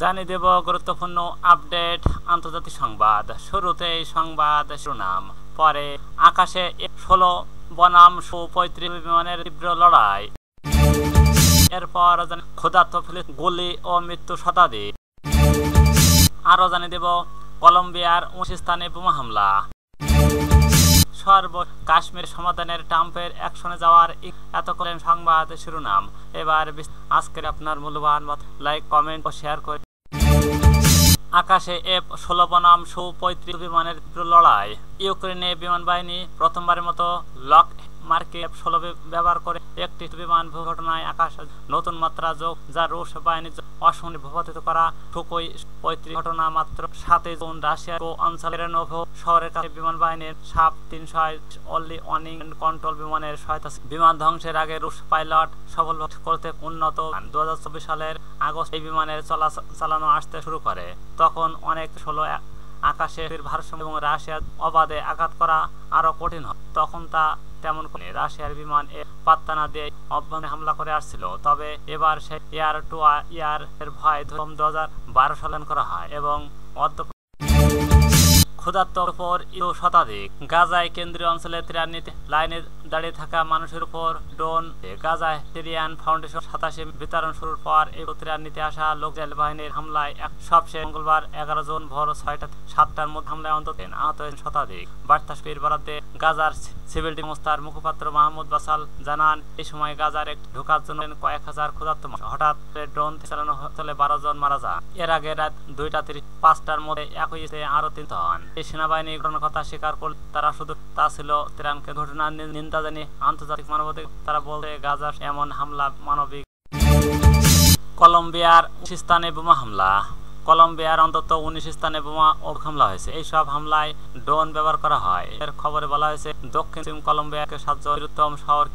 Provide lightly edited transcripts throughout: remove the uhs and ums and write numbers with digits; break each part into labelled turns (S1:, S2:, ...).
S1: জানিয়ে দেব গুরুত্বপূর্ণ আপডেট আন্তর্জাতিক সংবাদ। শুরুতেই সংবাদ শিরোনাম, পরে আকাশে 16 বনাম সু-35 বিমানের তীব্র লড়াই। এরপর ক্ষুধার্ত ফিলিস্তিনি গুলি ও মৃত্যু শতাধিক। আরও জানিয়ে দেব কলম্বিয়ার 19 স্থানে বোমা হামলা। কাশ্মীর সমাধানের ট্রাম্পের অ্যাকশনে যাওয়ার এত করেন সংবাদ শিরোনাম। এবার আজকের আপনার মূল্যবান মত লাইক, কমেন্ট ও শেয়ার করে। আকাশে F-16 বনাম সু-35 বিমানের তীব্র লড়াই। ইউক্রেনে বিমান বাহিনী প্রথমবারের মতো মার্কিন F-16 ব্যবহার করে একটি বিমান দুর্ঘটনায় আকাশে নতুন মাত্রা যোগ, যা রুশ বাহিনীর অসংখ্য ভূপাতিত করা সু-35 ঘটনা মাত্র 7 জুন রাশিয়ার অঞ্চলের নোভো শহরের কাছে বিমান বাহিনীর সাপ-300 অনলি ওয়ার্নিং কন্ট্রোল বিমানের সহায়তা। বিমান ধ্বংসের আগে রুশ পাইলট সফলভাবে করতে উন্নত 2024 সালের আগস্ট এই বিমানের চালানো আসতে শুরু করে। তখন অনেক 16 আকাশে ভারসাম্য এবং রাশিয়ার অবাধে আঘাত করা আরো কঠিন হয়। তখন তা তেমন করে রাশিয়ার বিমান পাত্তা না দিয়ে অভ্যন্তরে হামলা করে আসছিল। তবে এবার সে এয়ার টু এয়ার এর ভয় 2012 সালে করা হয় এবং ক্ষুধার্তর উপর শতাধিক। গাজায় কেন্দ্রীয় অঞ্চলে ত্রাণনীতি লাইনে দাঁড়িয়ে থাকা মানুষের উপর ড্রোন। গাজায় সিরিয়ান ফাউন্ডেশন 87 বিতরণ শুরুর পর এই ত্রাণ নিতে আসা লোক বাহিনীর হামলায় সবশেষ মঙ্গলবার 11 জুন ভোর 7টার মধ্যে হামলায় অন্তত আহত হয়েছেন শতাধিক। বার্তা বরাদ্দে গাজার সিভিল সংস্থার মুখপাত্র মাহমুদ বাসাল জানান, এই সময় গাজার একটি ঢোকার জন্য কয়েক হাজার ক্ষুধার্ত মানুষ। হঠাৎ ড্রোন চালানো চলে 12 জন মারা যান। এর আগে রাত 2:35টার মধ্যে একই আরো 3 হন। এই সেনাবাহিনী ঘটনার কথা স্বীকার করলে তারা শুধু তা ছিল ত্রাণকে ঘটনার নিন্দা জানিয়ে আন্তর্জাতিক মানবাধিকার। তারা বলতে গাজার এমন হামলা মানবিক। কলম্বিয়ার 19 স্থানে বোমা হামলা। কলম্বিয়ার অন্তত 19 স্থানে বোমা হামলা হয়েছে। এইসব হামলায় ড্রোন ব্যবহার করা হয়। এর খবরে বলা হয়েছে দক্ষিণ কলম্বিয়াকে 7 বৃহত্তম শহর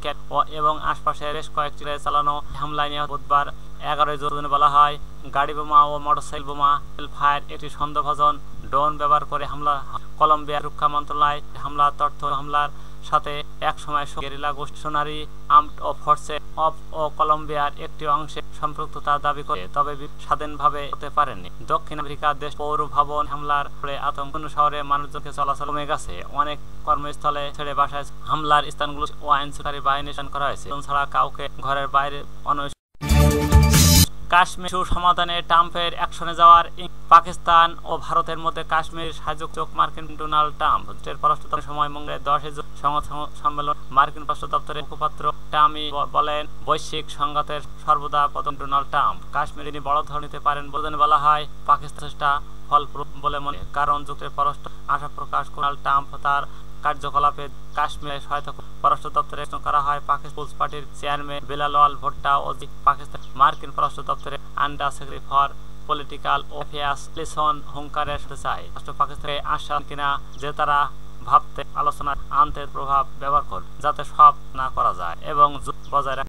S1: এবং আশপাশের বেশ কয়েকটি চালানো হামলায় নিয়ে বুধবার 11 জুন বলা হয় গাড়ি বোমা ও মোটরসাইকেল বোমা ফায়ার একটি সন্দেহভাজন ড্রোন ব্যবহার করে হামলা। কলম্বিয়ার রক্ষা মন্ত্রণালয় হামলার সাথে এক সময় গেরিলা গোষ্ঠী সোনারি আর্মড ফোর্সেস অফ কলম্বিয়ার একটি অংশে সম্পৃক্ততা দাবি করে, তবে স্বাধীনভাবে হতে পারেনি। দক্ষিণ আমেরিকার দেশ পৌর ভবন হামলার ফলে আতঙ্ক শহরে মানুষজনকে চলাচল কমে গেছে। অনেক কর্মস্থলে ছেড়ে বাসায় হামলার স্থানগুলো আইন শৃঙ্খলা বাহিনী করা হয়েছে। ছাড়া কাউকে ঘরের বাইরে কাশ্মীর সমাধানে ট্রাম্পের অ্যাকশনে যাওয়ার পাকিস্তান ও ভারতের মধ্যে কাশ্মীর সাহায্য মার্কিন ডোনাল্ড ট্রাম্প পররাষ্ট্র সময় মঙ্গলবার 10 জুন সংবাদ সম্মেলন মার্কিন পররাষ্ট্র দপ্তরের মুখপাত্র টামি বলেন, বৈশ্বিক সংঘাতের সর্বদা পতন ডোনাল্ড ট্রাম্প কাশ্মীর তিনি বড় ধরনের নিতে পারেন বলে বলা হয়। পাকিস্তান চেষ্টা ফলপ্রসূ বলে মনে, কারণ যুক্তরাষ্ট্রের পররাষ্ট্র আশা প্রকাশ ডোনাল্ড ট্রাম্প তার কার্যকলাপে কাশ্মীরে সহায়তা পররাষ্ট্র দপ্তরে করা হয়। পাকিস্তান পার্টির চেয়ারম্যান বিলাল ভুট্টো ও পাকিস্তান মার্কিন পররাষ্ট্র দপ্তরের under secretary for political affairs লিসন হুঙ্কারের সাথে চায় রাষ্ট্র পাকিস্তানের আশ্বাস কিনা যে তারা ভাবতে আলোচনা আনতে প্রভাব ব্যবহার করে যাতে সব না করা যায় এবং বজায়